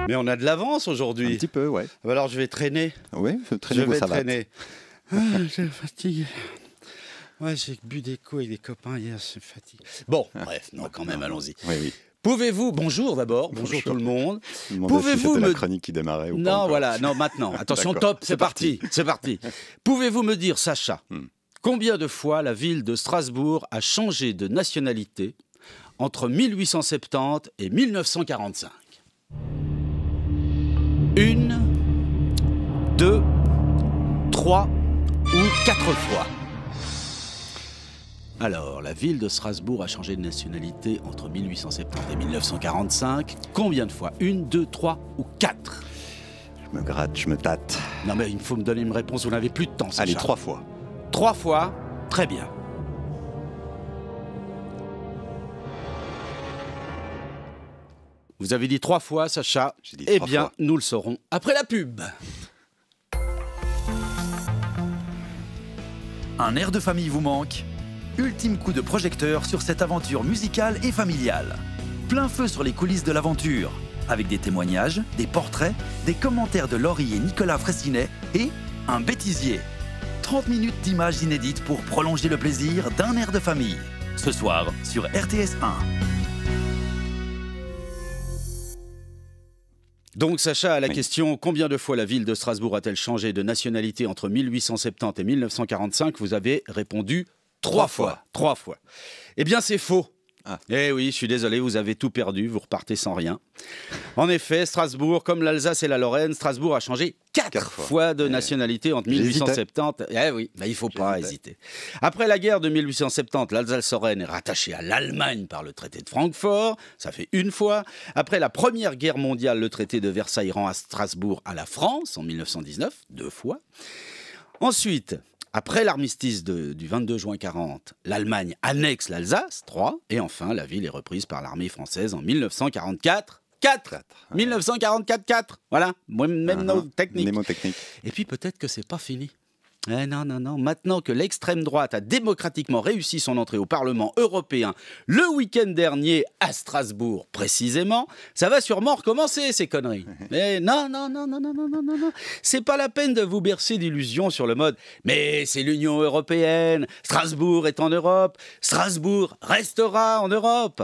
Mais on a de l'avance aujourd'hui. Un petit peu, ouais. Alors je vais traîner. Oui, Je traînez vos vais savates. traîner. Ah, j'ai fatigué. Ouais, j'ai bu des coups avec des copains hier, je suis fatigué. Bon, bref, non, quand même, allons-y. Oui, oui. Pouvez-vous, bonjour d'abord, bonjour tout le monde. Je me demandais si Pouvez-vous c'était me... la chronique qui démarrait ou pas Non, encore. voilà, non, maintenant. Attention, D'accord, top, c'est parti, c'est parti. Pouvez-vous me dire, Sacha, combien de fois la ville de Strasbourg a changé de nationalité entre 1870 et 1945 ? 1, 2, 3 ou 4 fois. Alors, la ville de Strasbourg a changé de nationalité entre 1870 et 1945. Combien de fois ? 1, 2, 3 ou 4 ? Je me gratte, je me tâte. Non mais il faut me donner une réponse, vous n'avez plus de temps, Sacha. Allez, 3 fois. 3 fois, très bien. Vous avez dit 3 fois, Sacha. J'ai dit Eh 3 bien, fois. nous le saurons après la pub. Un air de famille vous manque ? Ultime coup de projecteur sur cette aventure musicale et familiale. Plein feu sur les coulisses de l'aventure, avec des témoignages, des portraits, des commentaires de Laurie et Nicolas Fraissinet et un bêtisier. 30 minutes d'images inédites pour prolonger le plaisir d'un air de famille. Ce soir sur RTS 1. Donc Sacha, à la Oui. question combien de fois la ville de Strasbourg a-t-elle changé de nationalité entre 1870 et 1945, vous avez répondu 3 fois. 3 fois. Eh bien c'est faux. Ah. Eh oui, je suis désolé, vous avez tout perdu, vous repartez sans rien. En effet, Strasbourg, comme l'Alsace et la Lorraine, Strasbourg a changé 4 fois de nationalité entre J'hésitais. 1870. Eh oui, il ne faut pas hésiter. Après la guerre de 1870, l'Alsace-Lorraine est rattachée à l'Allemagne par le traité de Francfort, ça fait 1 fois. Après la Première Guerre mondiale, le traité de Versailles rend à Strasbourg à la France en 1919, 2 fois. Ensuite, après l'armistice du 22 juin 40, l'Allemagne annexe l'Alsace, 3. Et enfin, la ville est reprise par l'armée française en 1944. 4. 1944, 4. Voilà, même nos techniques. Mnémotechnique. Et puis peut-être que c'est pas fini. Eh non, non, non. Maintenant que l'extrême droite a démocratiquement réussi son entrée au Parlement européen le week-end dernier à Strasbourg précisément, ça va sûrement recommencer ces conneries. Mais non, non, non, non, non, non, non, non, non. C'est pas la peine de vous bercer d'illusions sur le mode « Mais c'est l'Union européenne, Strasbourg est en Europe, Strasbourg restera en Europe ».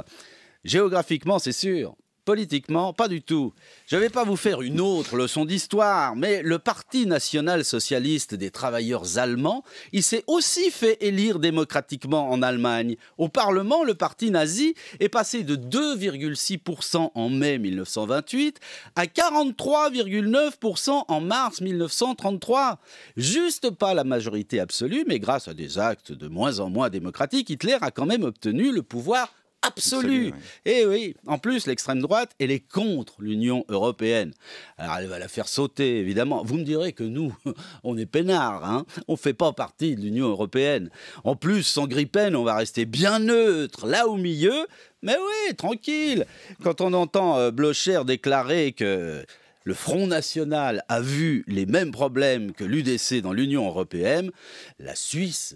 Géographiquement, c'est sûr. Politiquement, pas du tout. Je ne vais pas vous faire une autre leçon d'histoire, mais le Parti national-socialiste des travailleurs allemands, il s'est aussi fait élire démocratiquement en Allemagne. Au Parlement, le parti nazi est passé de 2,6% en mai 1928 à 43,9% en mars 1933. Juste pas la majorité absolue, mais grâce à des actes de moins en moins démocratiques, Hitler a quand même obtenu le pouvoir absolu. Oui. Et oui, en plus, l'extrême droite, elle est contre l'Union européenne. Alors, elle va la faire sauter, évidemment. Vous me direz que nous, on est peinards, hein, on ne fait pas partie de l'Union européenne. En plus, sans Grippen, on va rester bien neutre, là au milieu. Mais oui, tranquille. Quand on entend Blocher déclarer que le Front National a vu les mêmes problèmes que l'UDC dans l'Union européenne, la Suisse,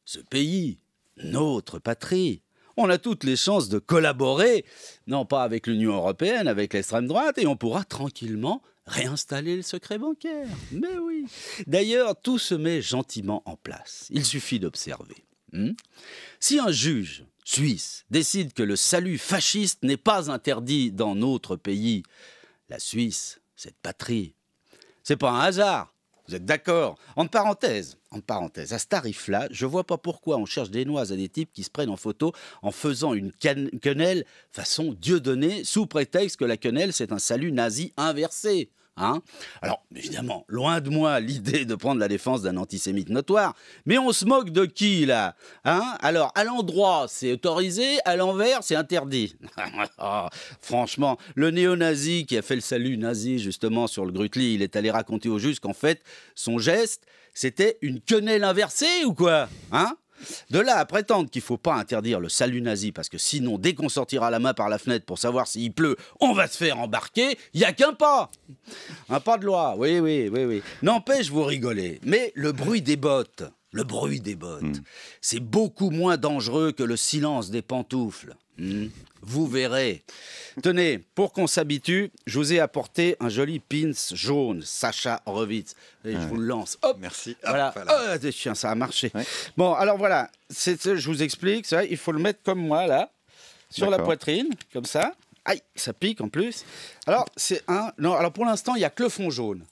ce pays, notre patrie, on a toutes les chances de collaborer, non pas avec l'Union européenne, avec l'extrême droite, et on pourra tranquillement réinstaller le secret bancaire. Mais oui. D'ailleurs, tout se met gentiment en place. Il suffit d'observer. Si un juge suisse décide que le salut fasciste n'est pas interdit dans notre pays, la Suisse, cette patrie, c'est pas un hasard. Vous êtes d'accord ? Entre parenthèses, à ce tarif-là, je vois pas pourquoi on cherche des noises à des types qui se prennent en photo en faisant une quenelle façon Dieudonné, sous prétexte que la quenelle, c'est un salut nazi inversé. Hein ? Alors, évidemment, loin de moi l'idée de prendre la défense d'un antisémite notoire, mais on se moque de qui, là ? Hein ? Alors, à l'endroit, c'est autorisé, à l'envers, c'est interdit. Franchement, le néo-nazi qui a fait le salut nazi, justement, sur le Grutli, il est allé raconter au juge qu'en fait, son geste, c'était une quenelle inversée, ou quoi ? Hein ? De là à prétendre qu'il ne faut pas interdire le salut nazi, parce que sinon, dès qu'on sortira la main par la fenêtre pour savoir s'il pleut, on va se faire embarquer, il n'y a qu'un pas. Un pas de loi, oui. N'empêche, vous rigolez, mais le bruit des bottes, le bruit des bottes. C'est beaucoup moins dangereux que le silence des pantoufles. Vous verrez. Tenez, pour qu'on s'habitue, je vous ai apporté un joli pins jaune, Sacha Horowitz. Et je vous le lance. Hop, merci. Voilà. Hop, voilà. Tiens, ça a marché. Ouais. Bon, alors voilà. Je vous explique. Ça, il faut le mettre comme moi, là, sur la poitrine, comme ça. Aïe, ça pique en plus. Alors, c'est un... Non, alors pour l'instant, il n'y a que le fond jaune.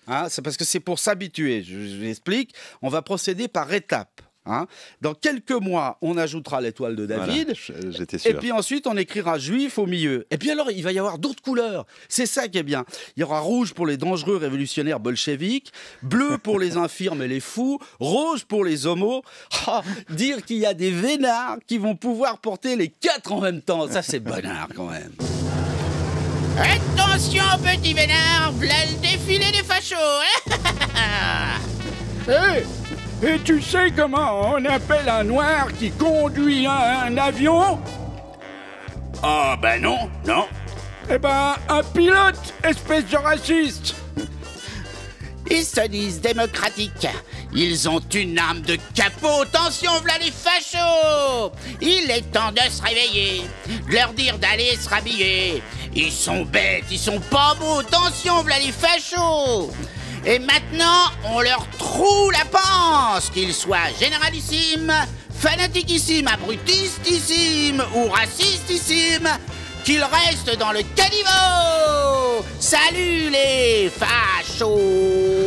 Hein, c'est parce que c'est pour s'habituer. Je vous explique. On va procéder par étapes. Hein. Dans quelques mois, on ajoutera l'étoile de David. Voilà, j'étais sûr. Et puis ensuite, on écrira juif au milieu. Et puis alors, il va y avoir d'autres couleurs. C'est ça qui est bien. Il y aura rouge pour les dangereux révolutionnaires bolcheviques, bleu pour les infirmes et les fous, rose pour les homos. Ah, dire qu'il y a des vénards qui vont pouvoir porter les 4 en même temps, ça c'est bonnard quand même. Attention, petit vénard, v'là le défilé des fachos. Et tu sais comment on appelle un noir qui conduit un avion? Oh, ben non. Eh ben, un pilote, espèce de raciste. Ils se disent démocratiques. Ils ont une arme de capot. Attention, v'là les fachos. Il est temps de se réveiller, de leur dire d'aller se rhabiller. Ils sont bêtes, ils sont pas beaux. Attention, v'là les fachos. Et maintenant, on leur troue la panse, qu'ils soient généralissimes, fanatiquissimes, abrutistissimes ou racistissimes, qu'ils restent dans le caniveau. Salut les fachos.